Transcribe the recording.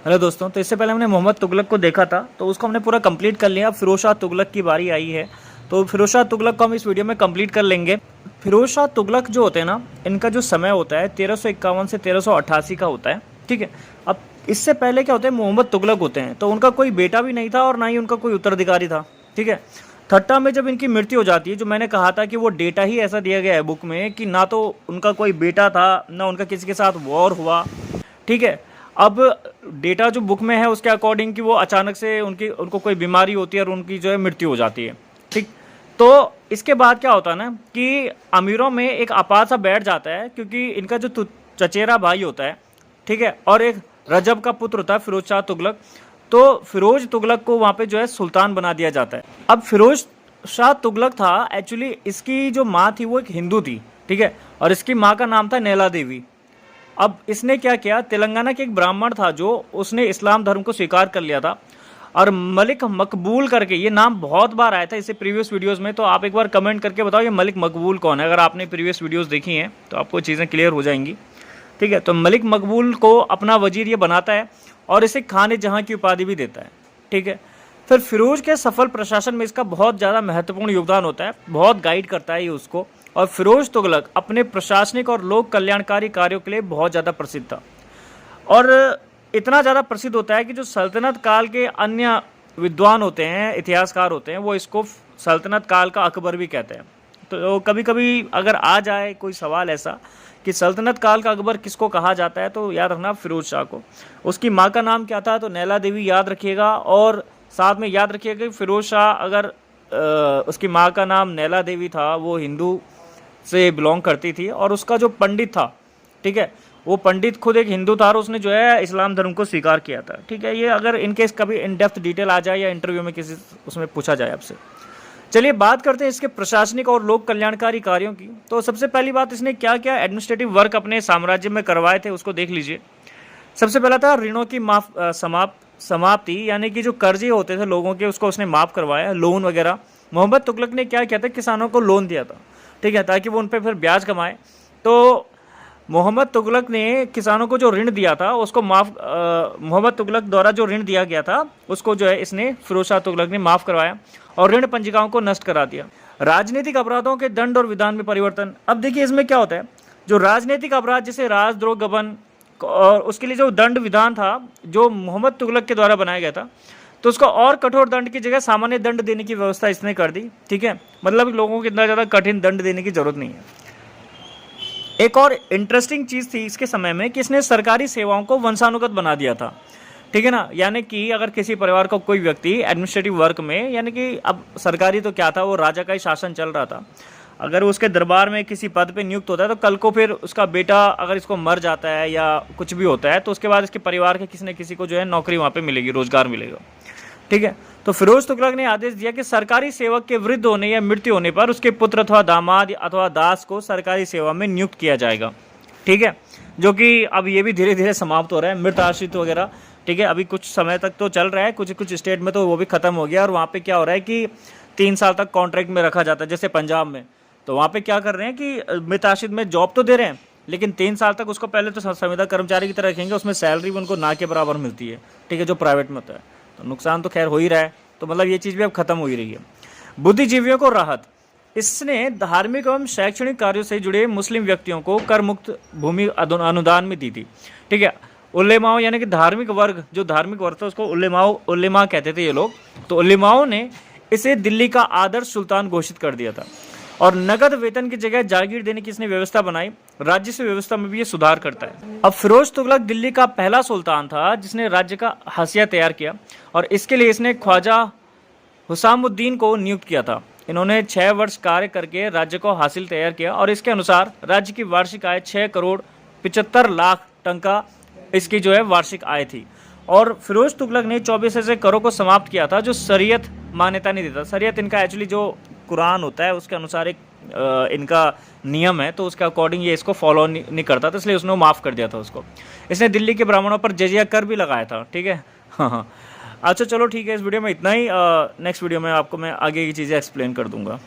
Hello दोस्तों, तो इससे पहले हमने मोहम्मद तुगलक को देखा था, तो उसको हमने पूरा कंप्लीट कर लिया। अब फिरोज शाह तुगलक की बारी आई है, तो फिरोज शाह तुगलक को हम इस वीडियो में कंप्लीट कर लेंगे। फिरोज शाह तुगलक जो होते हैं ना, इनका जो समय होता है 1351 से 1388 का होता है। ठीक है। अब इससे पहले क्या होता है, मोहम्मद तुगलक होते हैं, तो उनका कोई बेटा भी नहीं था और ना ही उनका कोई उत्तराधिकारी था। ठीक है। थट्टा में जब इनकी मृत्यु हो जाती है, जो मैंने कहा था कि वो डेटा ही ऐसा दिया गया है बुक में कि ना तो उनका कोई बेटा था, ना उनका किसी के साथ वॉर हुआ। ठीक है। अब डेटा जो बुक में है उसके अकॉर्डिंग कि वो अचानक से उनको कोई बीमारी होती है और उनकी जो है मृत्यु हो जाती है। ठीक। तो इसके बाद क्या होता है ना कि अमीरों में एक आपात सा बैठ जाता है, क्योंकि इनका जो चचेरा भाई होता है, ठीक है, और एक रजब का पुत्र होता है फिरोज शाह तुगलक, तो फिरोज तुगलक को वहाँ पे जो है सुल्तान बना दिया जाता है। अब फिरोज शाह तुगलक था, एक्चुअली इसकी जो माँ थी वो एक हिंदू थी। ठीक है। और इसकी माँ का नाम था नैला देवी। अब इसने क्या किया, तेलंगाना के एक ब्राह्मण था जो उसने इस्लाम धर्म को स्वीकार कर लिया था, और मलिक मकबूल करके, ये नाम बहुत बार आया था इससे प्रीवियस वीडियोस में, तो आप एक बार कमेंट करके बताओ ये मलिक मकबूल कौन है। अगर आपने प्रीवियस वीडियोस देखी हैं तो आपको चीज़ें क्लियर हो जाएंगी। ठीक है। तो मलिक मकबूल को अपना वजीर ये बनाता है और इसे खाने जहाँ की उपाधि भी देता है। ठीक है। फिर फिरोज के सफल प्रशासन में इसका बहुत ज़्यादा महत्वपूर्ण योगदान होता है, बहुत गाइड करता है ये उसको। और फिरोज तुगलक अपने प्रशासनिक और लोक कल्याणकारी कार्यों के लिए बहुत ज़्यादा प्रसिद्ध था, और इतना ज़्यादा प्रसिद्ध होता है कि जो सल्तनत काल के अन्य विद्वान होते हैं, इतिहासकार होते हैं, वो इसको सल्तनत काल का अकबर भी कहते हैं। तो कभी कभी अगर आ जाए कोई सवाल ऐसा कि सल्तनत काल का अकबर किसको कहा जाता है, तो याद रखना फिरोज शाह को। उसकी माँ का नाम क्या था, तो नैला देवी याद रखिएगा, और साथ में याद रखिएगा कि फिरोज शाह, अगर उसकी माँ का नाम नैला देवी था, वो हिंदू से बिलोंग करती थी, और उसका जो पंडित था, ठीक है, वो पंडित खुद एक हिंदू था और उसने जो है इस्लाम धर्म को स्वीकार किया था। ठीक है। ये अगर इनकेस कभी इन डेप्थ डिटेल आ जाए या इंटरव्यू में किसी उसमें पूछा जाए आपसे। चलिए बात करते हैं इसके प्रशासनिक और लोक कल्याणकारी कार्यों की। तो सबसे पहली बात, इसने क्या क्या एडमिनिस्ट्रेटिव वर्क अपने साम्राज्य में करवाए थे उसको देख लीजिए। सबसे पहला था ऋणों की समाप्ति, यानी कि जो कर्जे होते थे लोगों के उसको उसने माफ़ करवाया, लोन वगैरह। मोहम्मद तुगलक ने क्या किया था, किसानों को लोन दिया था। ठीक है, ताकि वो उन पर फिर ब्याज कमाए। तो मोहम्मद तुगलक ने किसानों को जो ऋण दिया था उसको मोहम्मद तुगलक द्वारा जो ऋण दिया गया था उसको जो है इसने फिरोज शाह तुगलक ने माफ़ करवाया और ऋण पंजिकाओं को नष्ट करा दिया। राजनीतिक अपराधों के दंड और विधान में परिवर्तन। अब देखिए इसमें क्या होता है, जो राजनीतिक अपराध जैसे राजद्रोह, गबन, और उसके लिए जो दंड विधान था जो मोहम्मद तुगलक के द्वारा बनाया गया था, तो उसको और कठोर दंड की जगह सामान्य दंड देने की व्यवस्था इसने कर दी। ठीक है। मतलब लोगों को इतना ज़्यादा कठिन दंड देने की जरूरत नहीं है। एक और इंटरेस्टिंग चीज़ थी इसके समय में कि इसने सरकारी सेवाओं को वंशानुगत बना दिया था। ठीक है ना, यानी कि अगर किसी परिवार का कोई व्यक्ति एडमिनिस्ट्रेटिव वर्क में, यानी कि अब सरकारी तो क्या था, वो राजा का ही शासन चल रहा था, अगर उसके दरबार में किसी पद पे नियुक्त होता है तो कल को फिर उसका बेटा अगर इसको मर जाता है या कुछ भी होता है तो उसके बाद इसके परिवार के किसी न किसी को जो है नौकरी वहाँ पे मिलेगी, रोजगार मिलेगा। ठीक है। तो फिरोज तुगलक ने आदेश दिया कि सरकारी सेवक के वृद्ध होने या मृत्यु होने पर उसके पुत्र अथवा दामाद अथवा दास को सरकारी सेवा में नियुक्त किया जाएगा। ठीक है। जो कि अब ये भी धीरे धीरे समाप्त हो रहा है, मृत आश्रित वगैरह। ठीक है। अभी कुछ समय तक तो चल रहा है, कुछ कुछ स्टेट में तो वो भी खत्म हो गया, और वहाँ पे क्या हो रहा है कि 3 साल तक कॉन्ट्रैक्ट में रखा जाता है, जैसे पंजाब में। तो वहाँ पे क्या कर रहे हैं कि मृत आश्रित में जॉब तो दे रहे हैं, लेकिन 3 साल तक उसको पहले तो संविदा कर्मचारी की तरह रखेंगे, उसमें सैलरी उनको ना के बराबर मिलती है। ठीक है, जो प्राइवेट में होता है। तो नुकसान तो खैर हो ही रहा है, तो मतलब ये चीज़ भी अब खत्म हो ही रही है। बुद्धिजीवियों को राहत। इसने धार्मिक एवं शैक्षणिक कार्यों से जुड़े मुस्लिम व्यक्तियों को कर मुक्त भूमि अनुदान में दी थी। ठीक है। उलेमाओं, यानी कि धार्मिक वर्ग, जो धार्मिक वर्ग था उसको उलेमा कहते थे ये लोग। तो उलेमाओं ने इसे दिल्ली का आदर्श सुल्तान घोषित कर दिया था, और नगद वेतन की जगह जागीर देने की इसने व्यवस्था बनाई। राज्य व्यवस्था में भी ये सुधार करता है। अब फिरोज तुगलक दिल्ली का पहला सुल्तान था जिसने राज्य का हाशिया तैयार किया, और इसके लिए इसने ख्वाजा हुसामुद्दीन को नियुक्त किया था। इन्होंने 6 वर्ष कार्य करके राज्य को हासिल तैयार किया, और इसके अनुसार राज्य की वार्षिक आय 6 करोड़ 75 लाख टंका इसकी जो है वार्षिक आय थी। और फिरोज तुगलक ने 24 ऐसे करों को समाप्त किया था जो शरीयत मान्यता नहीं देता। शरीयत इनका एक्चुअली जो कुरान होता है उसके अनुसार एक इनका नियम है, तो उसके अकॉर्डिंग ये इसको फॉलो नहीं करता था, इसलिए उसने माफ़ कर दिया था उसको। इसने दिल्ली के ब्राह्मणों पर जजिया कर भी लगाया था। ठीक है। हाँ। अच्छा चलो ठीक है, इस वीडियो में इतना ही। नेक्स्ट वीडियो में आपको मैं आगे की चीज़ें एक्सप्लेन कर दूंगा।